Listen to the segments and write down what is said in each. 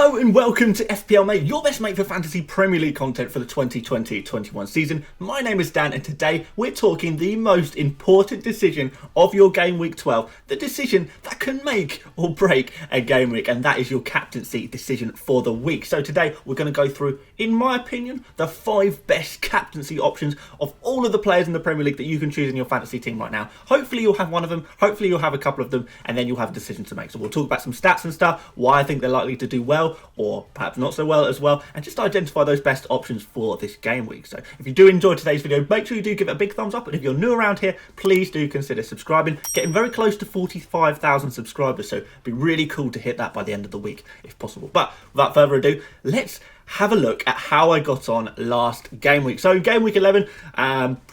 Hello and welcome to FPL Mate, your best mate for fantasy Premier League content for the 2020-21 season. My name is Dan and today we're talking the most important decision of your game week 12, the decision that can make or break a game week, and that is your captaincy decision for the week. So today we're going to go through, in my opinion, the 5 best captaincy options of all of the players in the Premier League that you can choose in your fantasy team right now. Hopefully you'll have one of them, hopefully you'll have a couple of them, and then you'll have a decision to make. So we'll talk about some stats and stuff, why I think they're likely to do well or perhaps not so well as well, and just identify those best options for this game week. So if you do enjoy today's video, make sure you do give it a big thumbs up, and if you're new around here, please do consider subscribing. Getting very close to 45,000 subscribers, so it'd be really cool to hit that by the end of the week if possible. But without further ado, let's have a look at how I got on last game week. So game week 11,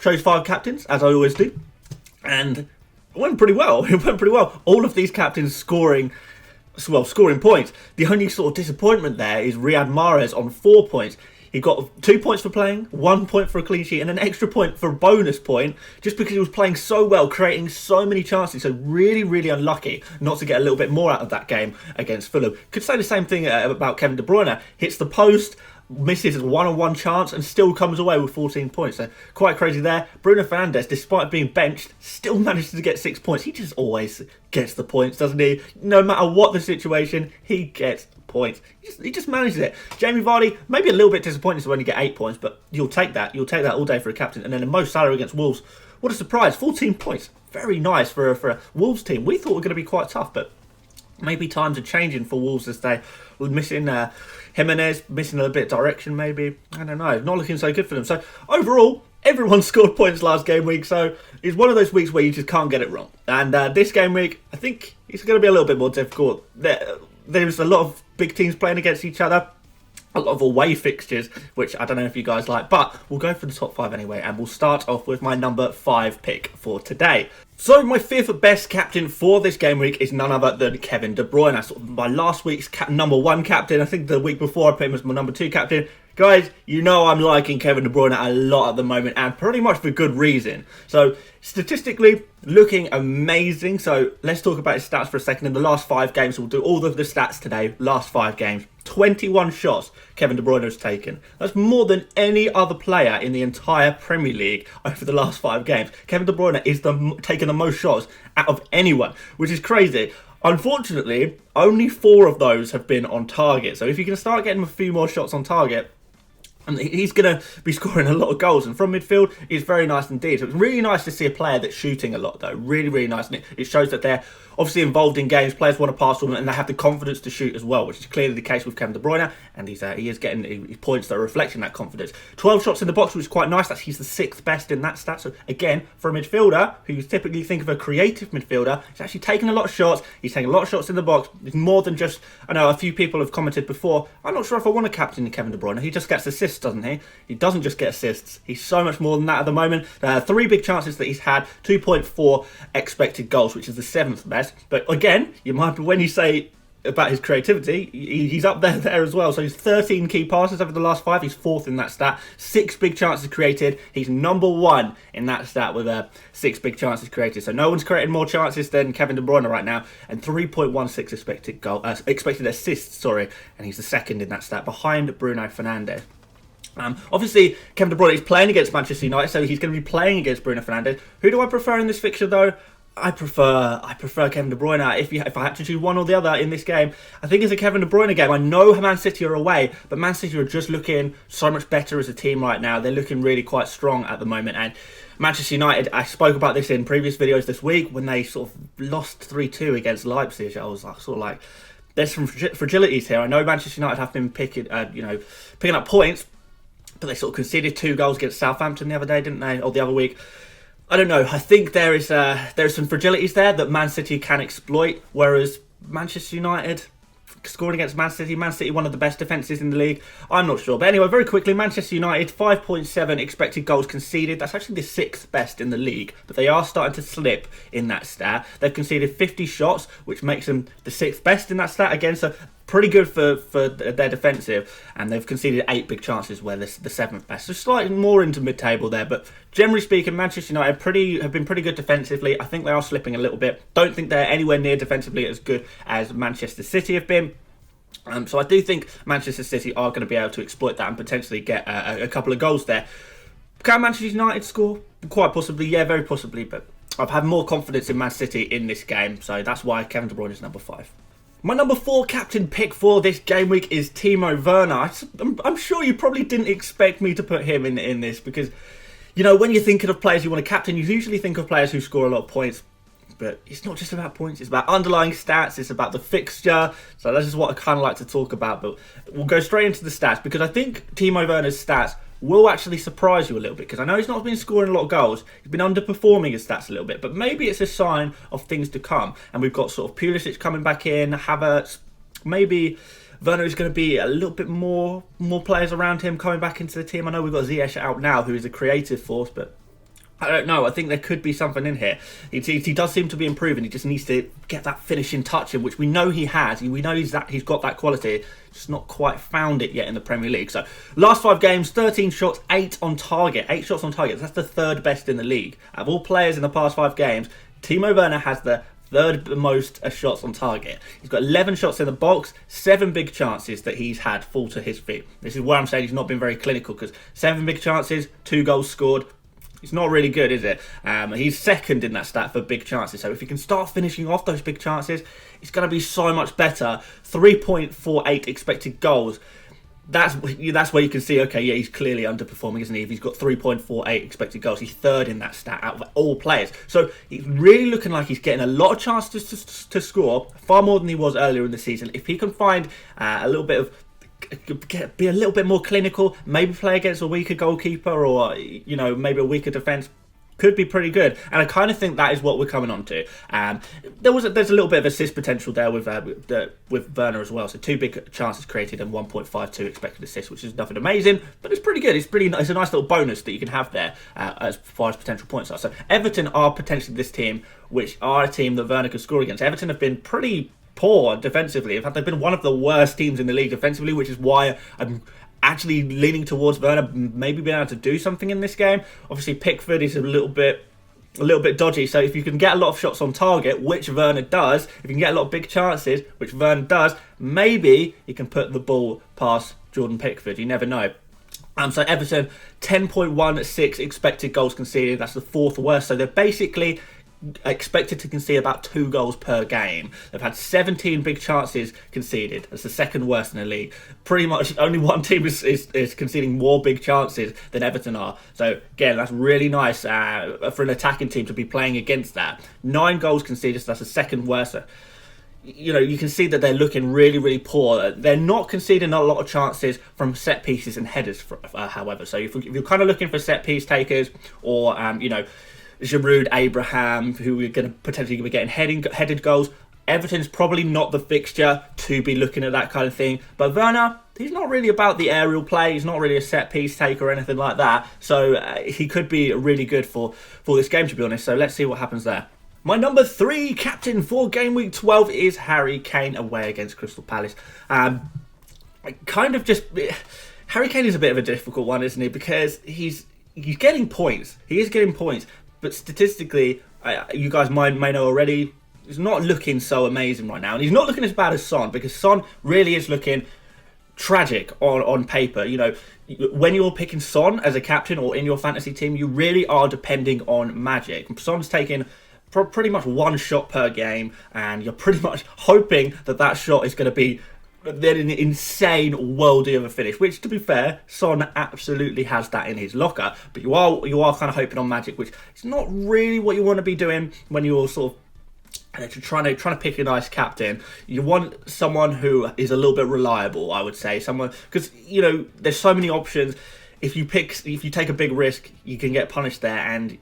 chose 5 captains as I always do, and it went pretty well. It went pretty well. All of these captains scoring points. The only sort of disappointment there is Riyad Mahrez on 4 points. He got 2 points for playing, 1 point for a clean sheet, and an extra point for a bonus point, just because he was playing so well, creating so many chances. So really, really unlucky not to get a little bit more out of that game against Fulham. Could say the same thing about Kevin De Bruyne. Hits the post, misses a one-on-one chance, and still comes away with 14 points. So quite crazy there. Bruno Fernandes, despite being benched, still manages to get 6 points. He just always gets the points, doesn't he? No matter what the situation, he gets points. He just manages it. Jamie Vardy, maybe a little bit disappointing to only get 8 points, but you'll take that. You'll take that all day for a captain. And then Mo Salah against Wolves. What a surprise. 14 points. Very nice for a Wolves team. We thought it were going to be quite tough, but maybe times are changing for Wolves as they were missing Jimenez, missing a bit of direction maybe. I don't know. Not looking so good for them. So overall, everyone scored points last game week. So it's one of those weeks where you just can't get it wrong. And this game week, I think it's going to be a little bit more difficult. There's a lot of big teams playing against each other. A lot of away fixtures, which I don't know if you guys like, but we'll go for the top 5 anyway, and we'll start off with my number 5 pick for today. So my 5th best captain for this game week is none other than Kevin De Bruyne. That's my last week's number 1 captain. I think the week before I put him as my number 2 captain. Guys, you know I'm liking Kevin De Bruyne a lot at the moment, and pretty much for good reason. So statistically, looking amazing. So let's talk about his stats for a second. In the last 5 games, we'll do all of the stats today. Last 5 games, 21 shots Kevin De Bruyne has taken. That's more than any other player in the entire Premier League over the last 5 games. Kevin De Bruyne is taking the most shots out of anyone, which is crazy. Unfortunately, only 4 of those have been on target. So if you can start getting a few more shots on target, and he's going to be scoring a lot of goals. And from midfield, it's very nice indeed. So it's really nice to see a player that's shooting a lot, though. Really, really nice. And it shows that they're obviously involved in games. Players want to pass to them, and they have the confidence to shoot as well, which is clearly the case with Kevin De Bruyne. And he is getting points that are reflecting that confidence. 12 shots in the box, which is quite nice. He's the 6th best in that stat. So again, for a midfielder, who you typically think of a creative midfielder, he's actually taking a lot of shots. He's taking a lot of shots in the box. It's more than just, I know a few people have commented before, I'm not sure if I want to captain Kevin De Bruyne. He just gets assists, doesn't he? He doesn't just get assists. He's so much more than that at the moment. 3 big chances that he's had, 2.4 expected goals, which is the 7th best. But again, you might, when you say about his creativity, he's up there as well. So he's 13 key passes over the last 5. He's 4th in that stat. 6 big chances created. He's number 1 in that stat with 6 big chances created. So no one's created more chances than Kevin De Bruyne right now, and 3.16 expected assists. And he's the 2nd in that stat, behind Bruno Fernandes. Obviously, Kevin De Bruyne is playing against Manchester United, so he's going to be playing against Bruno Fernandes. Who do I prefer in this fixture, though? I prefer Kevin De Bruyne. If I had to choose one or the other in this game, I think it's a Kevin De Bruyne game. I know Man City are away, but Man City are just looking so much better as a team right now. They're looking really quite strong at the moment. And Manchester United, I spoke about this in previous videos this week when they sort of lost 3-2 against Leipzig. I was sort of like, there's some fragilities here. I know Manchester United have been picking up points, but they sort of conceded 2 goals against Southampton the other day, didn't they? Or the other week. I don't know. I think there is some fragilities there that Man City can exploit, whereas Manchester United scoring against Man City, one of the best defences in the league. I'm not sure. But anyway, very quickly, Manchester United, 5.7 expected goals conceded. That's actually the 6th best in the league, but they are starting to slip in that stat. They've conceded 50 shots, which makes them the 6th best in that stat again. So pretty good for their defensive, and they've conceded 8 big chances where they're the 7th best. So slightly more into mid-table there, but generally speaking, Manchester United have been pretty good defensively. I think they are slipping a little bit. Don't think they're anywhere near defensively as good as Manchester City have been. So I do think Manchester City are going to be able to exploit that and potentially get a couple of goals there. Can Manchester United score? Quite possibly, yeah, very possibly. But I've had more confidence in Man City in this game, so that's why Kevin De Bruyne is number 5. My number 4 captain pick for this game week is Timo Werner. I'm sure you probably didn't expect me to put him in this because, you know, when you're thinking of players you want to captain, you usually think of players who score a lot of points. But it's not just about points, it's about underlying stats, it's about the fixture. So that's just what I kind of like to talk about. But we'll go straight into the stats because I think Timo Werner's stats will actually surprise you a little bit because I know he's not been scoring a lot of goals. He's been underperforming his stats a little bit, but maybe it's a sign of things to come. And we've got sort of Pulisic coming back in, Havertz, maybe Werner is going to be a little bit more players around him coming back into the team. I know we've got Ziyech out now, who is a creative force, but I don't know. I think there could be something in here. He does seem to be improving. He just needs to get that finishing touch in, which we know he has. We know he's got that quality. Just not quite found it yet in the Premier League. So last 5 games, 13 shots, 8 on target. 8 shots on target. That's the 3rd best in the league. Out of all players in the past 5 games, Timo Werner has the 3rd most shots on target. He's got 11 shots in the box, 7 big chances that he's had fall to his feet. This is where I'm saying he's not been very clinical because 7 big chances, 2 goals scored. It's not really good, is it? He's 2nd in that stat for big chances. So if he can start finishing off those big chances, it's going to be so much better. 3.48 expected goals. That's where you can see, okay, yeah, he's clearly underperforming, isn't he? If he's got 3.48 expected goals, he's 3rd in that stat out of all players. So he's really looking like he's getting a lot of chances to score, far more than he was earlier in the season. If he can find a little bit of be a little bit more clinical, maybe play against a weaker goalkeeper or, you know, maybe a weaker defence, could be pretty good. And I kind of think that is what we're coming on to. There's a little bit of assist potential there with Werner as well. So 2 big chances created and 1.52 expected assists, which is nothing amazing, but it's pretty good. It's a nice little bonus that you can have there as far as potential points are. So Everton are potentially this team, which are a team that Werner could score against. Everton have been pretty poor defensively. In fact, they've been one of the worst teams in the league defensively, which is why I'm actually leaning towards Werner maybe being able to do something in this game. Obviously, Pickford is a little bit dodgy, so if you can get a lot of shots on target, which Werner does, if you can get a lot of big chances, which Werner does, maybe you can put the ball past Jordan Pickford. You never know. So Everton, 10.16 expected goals conceded. That's the 4th worst. So they're basically expected to concede about 2 goals per game. They've had 17 big chances conceded. That's the 2nd worst in the league. Pretty much only one team is conceding more big chances than Everton are. So again, that's really nice for an attacking team to be playing against that. 9 goals conceded, so that's the 2nd worst. You know, you can see that they're looking really, really poor. They're not conceding a lot of chances from set pieces and headers, however. So if you're kind of looking for set piece takers or, you know, Giroud, Abraham, who are going to potentially be getting headed goals, Everton's probably not the fixture to be looking at that kind of thing. But Werner, he's not really about the aerial play. He's not really a set piece taker or anything like that. So he could be really good for this game, to be honest. So let's see what happens there. My number 3 captain for game week 12 is Harry Kane away against Crystal Palace. Harry Kane is a bit of a difficult one, isn't he? Because he's getting points. He is getting points. But statistically, you guys may know already, he's not looking so amazing right now. And he's not looking as bad as Son, because Son really is looking tragic on paper. You know, when you're picking Son as a captain or in your fantasy team, you really are depending on magic. Son's taking pretty much 1 shot per game, and you're pretty much hoping that shot is going to be then an insane worldie of a finish, which, to be fair, Son absolutely has that in his locker. But you are kind of hoping on magic, which is not really what you want to be doing when you're sort of trying to pick a nice captain. You want someone who is a little bit reliable, I would say. Someone, because, you know, there's so many options. If you take a big risk, you can get punished there, and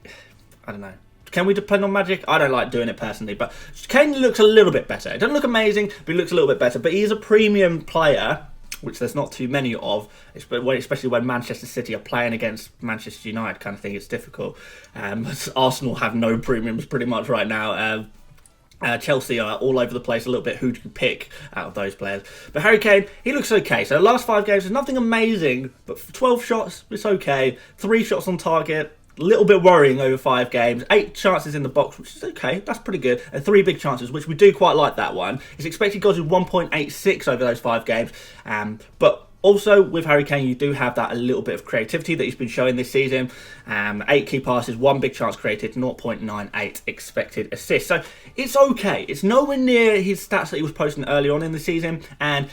I don't know. Can we depend on magic? I don't like doing it personally, but Kane looks a little bit better. It doesn't look amazing, but he looks a little bit better. But he is a premium player, which there's not too many of, especially when Manchester City are playing against Manchester United kind of thing. It's difficult. Arsenal have no premiums pretty much right now. Chelsea are all over the place a little bit. Who do you pick out of those players? But Harry Kane, he looks okay. So the last 5 games, there's nothing amazing, but 12 shots, it's okay. 3 shots on target, A little bit worrying over 5 games. 8 chances in the box, which is okay. That's pretty good. And 3 big chances, which we do quite like that one. His expected goals is 1.86 over those 5 games. But also, with Harry Kane, you do have that a little bit of creativity that he's been showing this season. 8 key passes, 1 big chance created, 0.98 expected assists. So it's okay. It's nowhere near his stats that he was posting early on in the season. And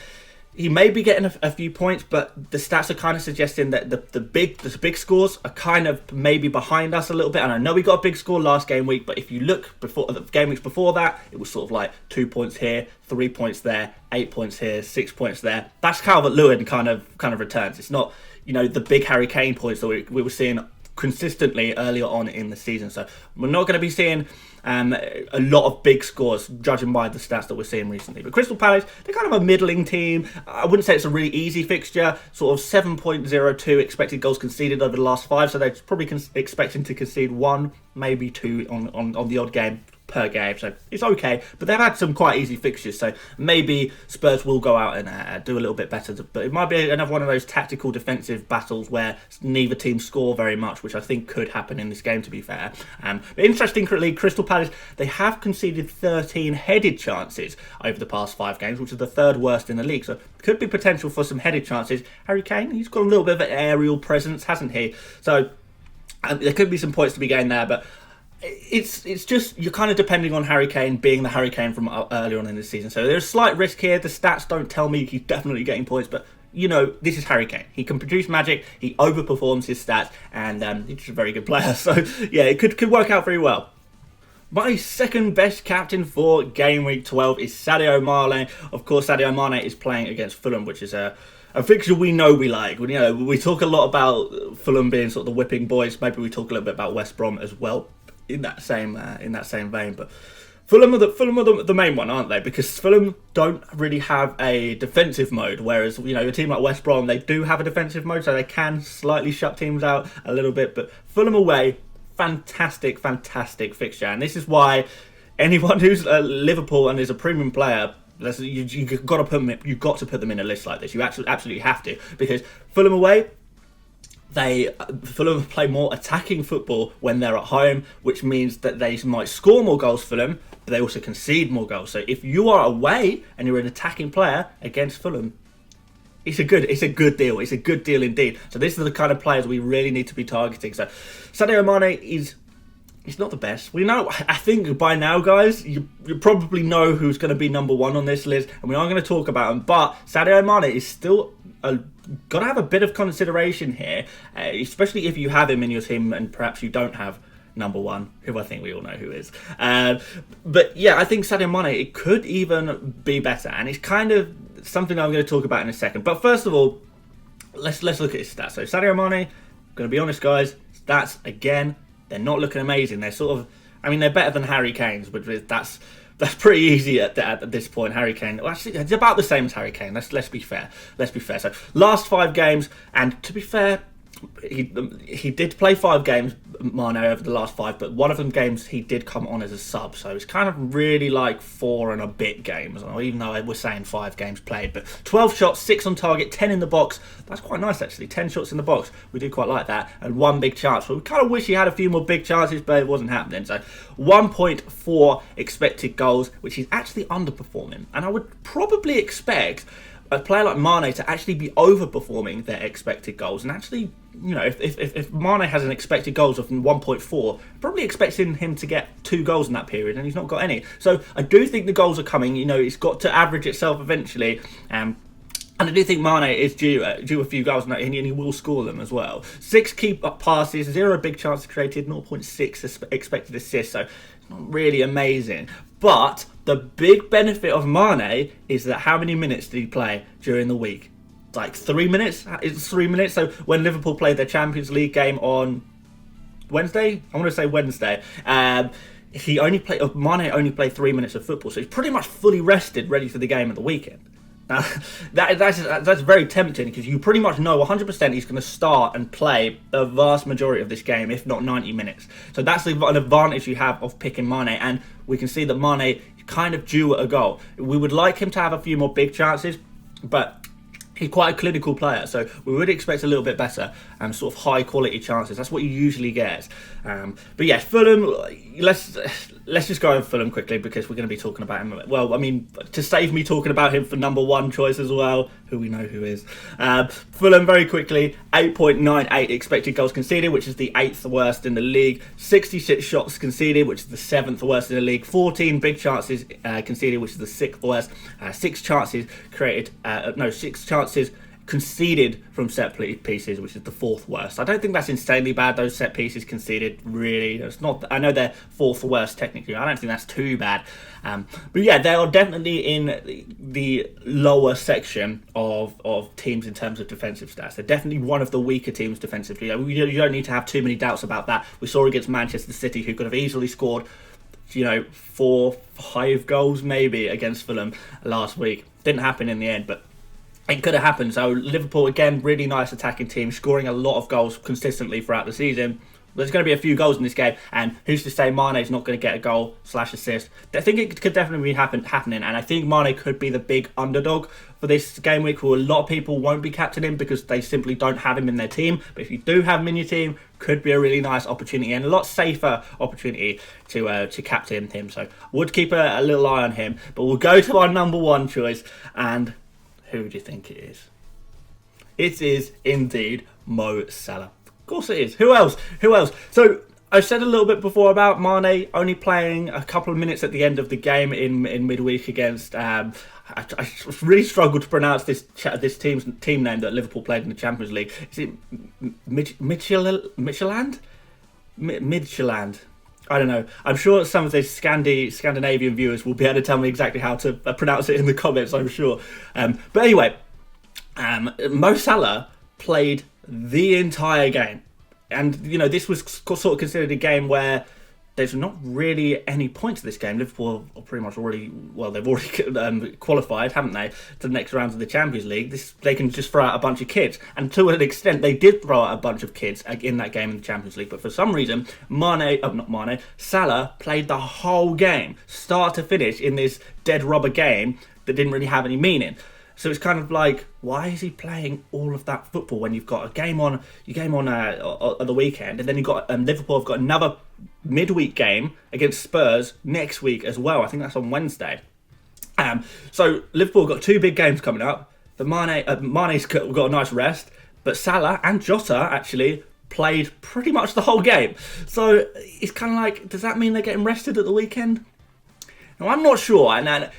he may be getting a few points, but the stats are kind of suggesting that the big scores are kind of maybe behind us a little bit. And I know we got a big score last game week, but if you look before the game weeks before that, it was sort of like 2 points here, 3 points there, 8 points here, 6 points there. That's Calvert-Lewin kind of returns. It's not, the big Harry Kane points that we were seeing consistently earlier on in the season. So we're not going to be seeing a lot of big scores, judging by the stats that we're seeing recently. But Crystal Palace, they're kind of a middling team. I wouldn't say it's a really easy fixture. Sort of 7.02 expected goals conceded over the last 5, so they're probably expecting to concede 1, maybe 2 on the odd game per game, so it's okay, but they've had some quite easy fixtures, so maybe Spurs will go out and do a little bit better, but it might be another one of those tactical defensive battles where neither team score very much, which I think could happen in this game, to be fair. But interestingly, Crystal Palace, they have conceded 13 headed chances over the past 5 games, which is the 3rd worst in the league, so could be potential for some headed chances. Harry Kane, he's got a little bit of an aerial presence, hasn't he? So there could be some points to be gained there, but it's just, you're kind of depending on Harry Kane being the Harry Kane from earlier on in the season. So there's a slight risk here. The stats don't tell me he's definitely getting points, but this is Harry Kane. He can produce magic. He overperforms his stats, and he's just a very good player. So yeah, it could work out very well. My second best captain for game week 12 is Sadio Mane. Of course, Sadio Mane is playing against Fulham, which is a fixture we know we like. We talk a lot about Fulham being sort of the whipping boys. Maybe we talk a little bit about West Brom as well, in that same vein, but Fulham are the main one, aren't they? Because Fulham don't really have a defensive mode, whereas a team like West Brom, they do have a defensive mode, so they can slightly shut teams out a little bit. But Fulham away, fantastic fixture, and this is why anyone who's Liverpool and is a premium player, you've got to put them in a list like this. You absolutely have to, because Fulham away, Fulham play more attacking football when they're at home, which means that they might score more goals for them, but they also concede more goals. So if you are away and you're an attacking player against Fulham, it's a good deal. It's a good deal indeed. So these are the kind of players we really need to be targeting. So Sadio Mane he's not the best. We know, I think by now, guys, you probably know who's going to be number 1 on this list, and we are going to talk about him. But Sadio Mane is still got to have a bit of consideration here, especially if you have him in your team and perhaps you don't have number 1, who I think we all know who is. But yeah, I think Sadio Mane, it could even be better, and it's kind of something I'm going to talk about in a second. But first of all, let's look at his stats. So Sadio Mane, I'm going to be honest, guys, stats again, they're not looking amazing. They're sort of, they're better than Harry Kane's, but that's pretty easy at this point. Harry Kane, well, actually, it's about the same as Harry Kane. Let's be fair. So last 5 games, and to be fair, he did play 5 games, Mane, over the last 5, but one of them games he did come on as a sub, so it's kind of really like 4 and a bit games, even though we're saying 5 games played. But 12 shots, 6 on target, 10 in the box. That's quite nice, actually. 10 shots in the box, we do quite like that, and 1 big chance. But we kind of wish he had a few more big chances, but it wasn't happening. So 1.4 expected goals, which is actually underperforming, and I would probably expect a player like Mane to actually be overperforming their expected goals, and actually, if Mane has an expected goals of 1.4, probably expecting him to get 2 goals in that period, and he's not got any. So I do think the goals are coming. It's got to average itself eventually. And I do think Mane is due a few goals, and he will score them as well. 6 key passes, 0 big chances created, 0.6 expected assists, so it's not really amazing. But the big benefit of Mane is that how many minutes did he play during the week? Like 3 minutes? It's 3 minutes. So when Liverpool played their Champions League game on Wednesday, I want to say Wednesday, Mane only played 3 minutes of football, so he's pretty much fully rested, ready for the game at the weekend. Now, that's very tempting, because you pretty much know 100% he's going to start and play the vast majority of this game, if not 90 minutes. So that's an advantage you have of picking Mane, and we can see that Mane is kind of due a goal. We would like him to have a few more big chances, but he's quite a clinical player, so we would expect a little bit better and sort of high quality chances. That's what he usually gets. But yeah, Fulham, let's just go over Fulham quickly because we're going to be talking about him. Well, I mean, to save me talking about him for number one choice as well, who we know who is. Fulham, very quickly, 8.98 expected goals conceded, which is the 8th worst in the league. 66 shots conceded, which is the 7th worst in the league. 14 big chances conceded, which is the 6th worst. 6 chances conceded from set pieces, which is the 4th worst. I don't think that's insanely bad, those set pieces conceded, really. It's not. I know they're 4th worst technically. I don't think that's too bad. But yeah, they are definitely in the lower section of teams in terms of defensive stats. They're definitely one of the weaker teams defensively. You don't need to have too many doubts about that. We saw against Manchester City, who could have easily scored 4-5 goals maybe against Fulham last week. Didn't happen in the end, but it could have happened. So Liverpool, again, really nice attacking team, scoring a lot of goals consistently throughout the season. There's going to be a few goals in this game, and who's to say Mane's not going to get a goal / assist? I think it could definitely be happening, and I think Mane could be the big underdog for this game week, who a lot of people won't be captaining because they simply don't have him in their team. But if you do have him in your team, could be a really nice opportunity and a lot safer opportunity to captain him. So would keep a little eye on him. But we'll go to our number one choice, and who do you think it is? It is indeed Mo Salah. Of course it is. Who else? So I said a little bit before about Mané only playing a couple of minutes at the end of the game in midweek against. I really struggled to pronounce this team's team name that Liverpool played in the Champions League. Is it Midtjylland? I don't know. I'm sure some of the Scandinavian viewers will be able to tell me exactly how to pronounce it in the comments, I'm sure. But anyway, Mo Salah played the entire game. And, this was sort of considered a game where there's not really any points to this game. Liverpool are pretty much they've already qualified, haven't they, to the next round of the Champions League. They can just throw out a bunch of kids. And to an extent, they did throw out a bunch of kids in that game in the Champions League. But for some reason, Salah played the whole game, start to finish, in this dead rubber game that didn't really have any meaning. So it's kind of like, why is he playing all of that football when you've got a game on the weekend, and then you've got Liverpool have got another midweek game against Spurs next week as well. I think that's on Wednesday. So Liverpool have got 2 big games coming up. The Mane's got a nice rest, but Salah and Jota actually played pretty much the whole game. So it's kind of like, does that mean they're getting rested at the weekend? Now, I'm not sure, and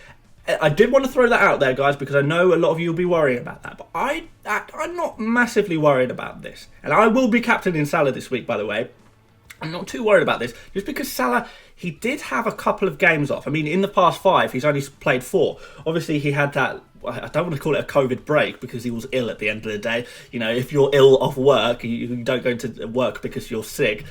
I did want to throw that out there, guys, because I know a lot of you will be worrying about that. But I'm not massively worried about this. And I will be captaining Salah this week, by the way. I'm not too worried about this, just because Salah, he did have a couple of games off. I mean, in the past 5, he's only played 4. Obviously, he had that, I don't want to call it a COVID break, because he was ill at the end of the day. If you're ill off work, you don't go to work because you're sick.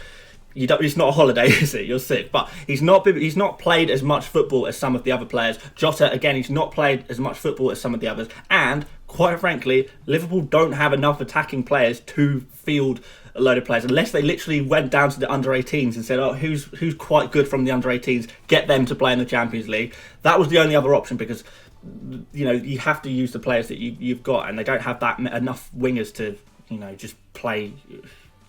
It's not a holiday, is it? You're sick. But he's not played as much football as some of the other players. Jota, again, he's not played as much football as some of the others. And, quite frankly, Liverpool don't have enough attacking players to field a load of players, unless they literally went down to the under-18s and said, who's quite good from the under-18s, get them to play in the Champions League. That was the only other option, because you have to use the players that you've got, and they don't have that enough wingers to just play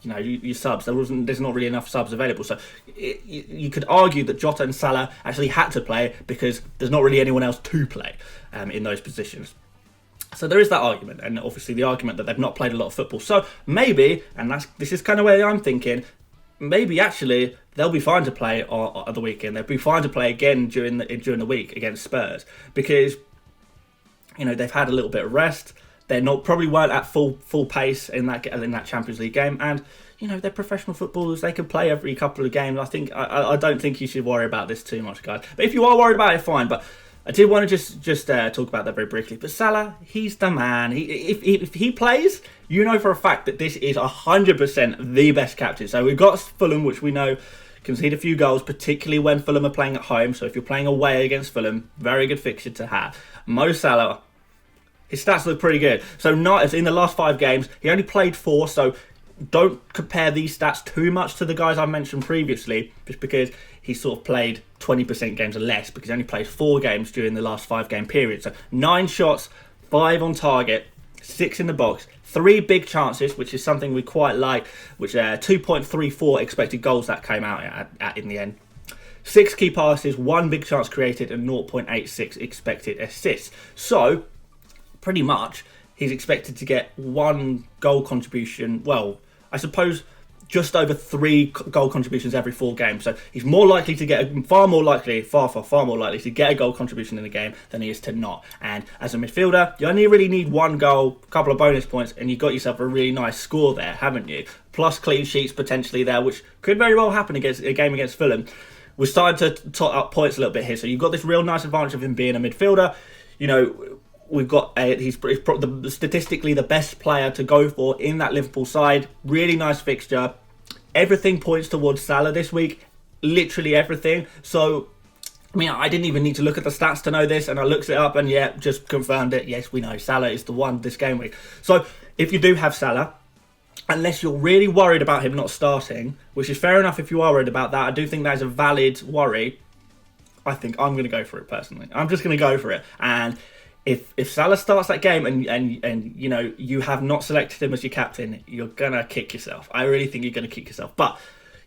your subs. There's not really enough subs available. So you could argue that Jota and Salah actually had to play because there's not really anyone else to play in those positions. So there is that argument, and obviously the argument that they've not played a lot of football. So maybe, and this is kind of where I'm thinking, maybe actually they'll be fine to play on the weekend. They'll be fine to play again during the week against Spurs, because they've had a little bit of rest. They're probably weren't at full pace in that Champions League game, and they're professional footballers. They can play every couple of games. I don't think you should worry about this too much, guys. But if you are worried about it, fine. But I did want to just talk about that very briefly. But Salah, he's the man. If he plays, for a fact that this is 100% the best captain. So we've got Fulham, which we know concede a few goals, particularly when Fulham are playing at home. So if you're playing away against Fulham, very good fixture to have. Mo Salah, his stats look pretty good. So in the last 5 games, he only played 4. So don't compare these stats too much to the guys I mentioned previously, just because he sort of played 20% games or less, because he only played 4 games during the last 5 game period. So 9 shots, 5 on target. 6 in the box, 3 big chances, which is something we quite like, which 2.34 expected goals that came out at in the end. 6 key passes, 1 big chance created, and 0.86 expected assists. So, pretty much, he's expected to get 1 goal contribution. Well, I suppose just over 3 goal contributions every 4 games. So he's more likely to get far more likely to get a goal contribution in the game than he is to not. And as a midfielder, you only really need 1 goal, a couple of bonus points, and you've got yourself a really nice score there, haven't you? Plus clean sheets potentially there, which could very well happen against a game against Fulham. We're starting to tot up points a little bit here. So you've got this real nice advantage of him being a midfielder. You know, we've got he's statistically the best player to go for in that Liverpool side. Really nice fixture. Everything points towards Salah this week. Literally everything. So, I mean, I didn't even need to look at the stats to know this, and I looked it up and yeah, just confirmed it. Yes, we know Salah is the one this game week. So, if you do have Salah, unless you're really worried about him not starting, which is fair enough if you are worried about that, I do think that is a valid worry. I think I'm going to go for it personally. I'm just going to go for it. And if Salah starts that game and you know you have not selected him as your captain, you're gonna kick yourself. I really think you're gonna kick yourself. But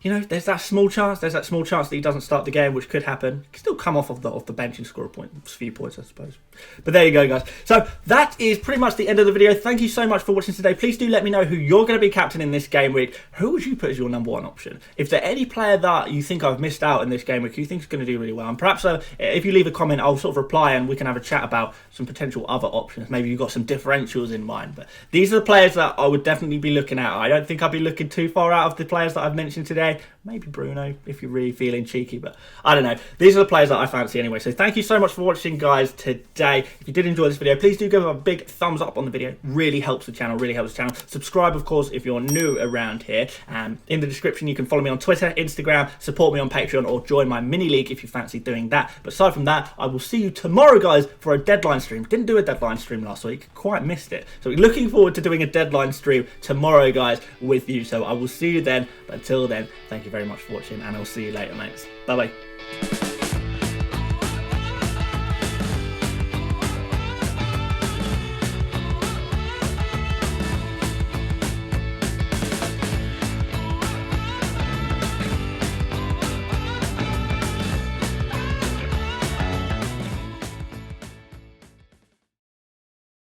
you know, there's that small chance that he doesn't start the game, which could happen. He can still come off the bench and score a few points, I suppose. But there you go, guys. So that is pretty much the end of the video. Thank you so much for watching today. Please do let me know who you're going to be captain in this game week. Who would you put as your number 1 option? If there's any player that you think I've missed out in this game week, you think is going to do really well, and perhaps if you leave a comment, I'll sort of reply and we can have a chat about some potential other options. Maybe you've got some differentials in mind. But these are the players that I would definitely be looking at. I don't think I'll be looking too far out of the players that I've mentioned today. Maybe Bruno, if you're really feeling cheeky, but I don't know. These are the players that I fancy anyway. So thank you so much for watching, guys, today. If you did enjoy this video, please do give a big thumbs up on the video. Really helps the channel, Subscribe, of course, if you're new around here. In the description, you can follow me on Twitter, Instagram, support me on Patreon, or join my mini league if you fancy doing that. But aside from that, I will see you tomorrow, guys, for a deadline stream. Didn't do a deadline stream last week. Quite missed it. So looking forward to doing a deadline stream tomorrow, guys, with you. So I will see you then. But until then, thank you very much for watching, and I'll see you later, mates. Bye bye.